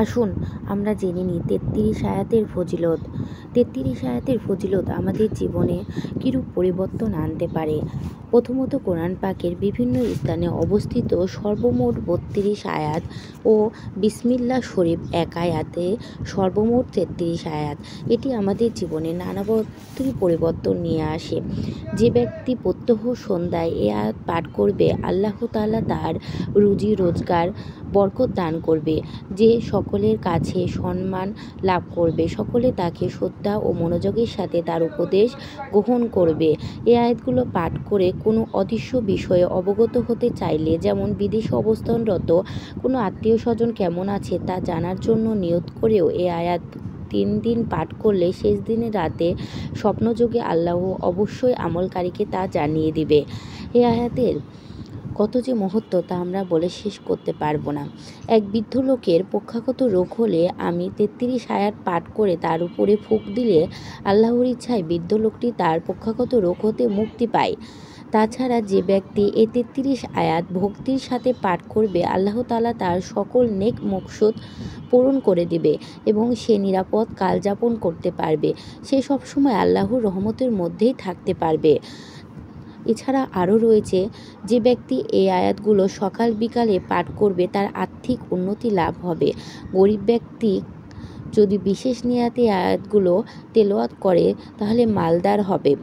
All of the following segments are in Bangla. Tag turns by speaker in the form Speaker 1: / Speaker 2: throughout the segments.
Speaker 1: আসুন আমরা জেনে নিই ৩৩ আয়াতের ফজিলত। ৩৩ আয়াতের ফজিলত আমাদের জীবনে কিরূপ পরিবর্তন আনতে পারে। প্রথমত, কোরআন পাকের বিভিন্ন স্থানে অবস্থিত সর্বমোট ৩২ আয়াত ও বিসমিল্লাহ শরীফ এক আয়াতে সর্বমোট ৩৩ আয়াত। এটি আমাদের জীবনে নানাবর্তী পরিবর্তন নিয়ে আসে। যে ব্যক্তি প্রত্যহ সন্ধ্যায় এ আয়াত পাঠ করবে, আল্লাহ তাআলা তার রুজি রোজগার বরকত দান করবে। যে সকলের কাছে সম্মান লাভ করবে, সকলে তাকে শ্রদ্ধা ও মনোযোগের সাথে তার উপদেশ গ্রহণ করবে। এই আয়াতগুলো পাঠ করে কোনো অদৃশ্য বিষয়ে অবগত হতে চাইলে, যেমন বিদেশে অবস্থানরত কোনো আত্মীয় স্বজন কেমন আছে তা জানার জন্য নিয়ত করেও এই আয়াত ৩ দিন পাঠ করলে শেষ দিনের রাতে স্বপ্নযোগে আল্লাহ অবশ্যই আমলকারীকে তা জানিয়ে দিবে। এই আয়াতের কত যে মহত্ব তা আমরা বলে শেষ করতে পারবো না। এক বৃদ্ধ লোকের পক্ষাঘাত রোগ হলে আমি ৩৩ আয়াত পাঠ করে তার উপরে ফুঁক দিলে আল্লাহর ইচ্ছায় বৃদ্ধ লোকটি তার পক্ষাঘাত রোগ হতে মুক্তি পায়। তাছাড়া যে ব্যক্তি এই ৩৩ আয়াত ভক্তির সাথে পাঠ করবে, আল্লাহ তাআলা তার সকল নেক মকসুদ পূরণ করে দিবে এবং সে নিরাপদ কালযাপন করতে পারবে। সে সবসময় আল্লাহর রহমতের মধ্যেই থাকতে পারবে। এছাড়া আরও রয়েছে, যে ব্যক্তি এই আয়াতগুলো সকাল বিকালে পাঠ করবে তার আর্থিক উন্নতি লাভ হবে। গরিব ব্যক্তি যদি বিশেষ নিয়াতে আয়াতগুলো তেলাওয়াত করে তাহলে মালদার হবে,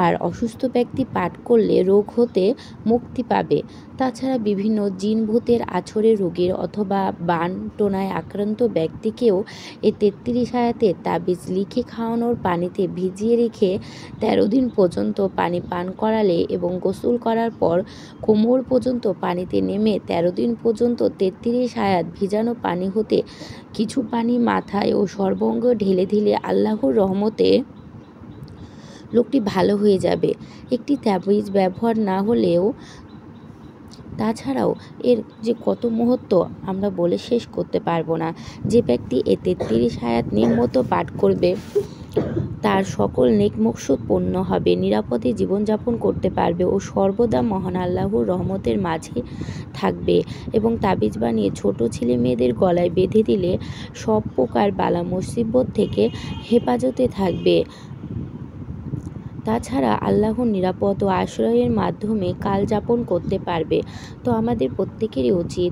Speaker 1: আর অসুস্থ ব্যক্তি পাঠ করলে রোগ হতে মুক্তি পাবে। তাছাড়া বিভিন্ন জিন ভূতের আছড়ে রোগীর অথবা বান টোনায় আক্রান্ত ব্যক্তিকেও এই ৩৩ আয়াতের তাবিজ লিখে খাওয়ানোর পানিতে ভিজিয়ে রেখে ১৩ দিন পর্যন্ত পানি পান করালে এবং গোসল করার পর কোমর পর্যন্ত পানিতে নেমে ১৩ দিন পর্যন্ত ৩৩ আয়াত ভিজানো পানি হতে কিছু পানি মাথায় ও সর্বাঙ্গে ঢেলে দিলে আল্লাহর রহমতে লোকটি ভালো হয়ে যাবে। একটি তাবিজ ব্যবহার না হলেও তাছাড়াও এর যে কত মহত্ব আমরা বলে শেষ করতে পারবো না। যে ব্যক্তি এই ৩৩ আয়াত নিয়মিত পাঠ করবে তার সকল নেক মকসুদ পূর্ণ হবে, নিরাপদে জীবনযাপন করতে পারবে ও সর্বদা মহান আল্লাহর রহমতের মাঝে থাকবে। এবং তাবিজ বানিয়ে ছোট ছেলে মেয়েদের গলায় বেঁধে দিলে সব প্রকার বালা মুসিবত থেকে হেফাজতে থাকবে। তাছাড়া আল্লাহর নিরাপদ ও আশ্রয়ের মাধ্যমে কাল যাপন করতে পারবে। তো আমাদের প্রত্যেকেরই উচিত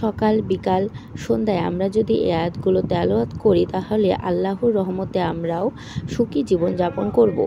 Speaker 1: সকাল বিকাল সন্ধ্যায় আমরা যদি এই আয়াতগুলো তেলাওয়াত করি তাহলে আল্লাহর রহমতে আমরাও সুখী জীবনযাপন করব।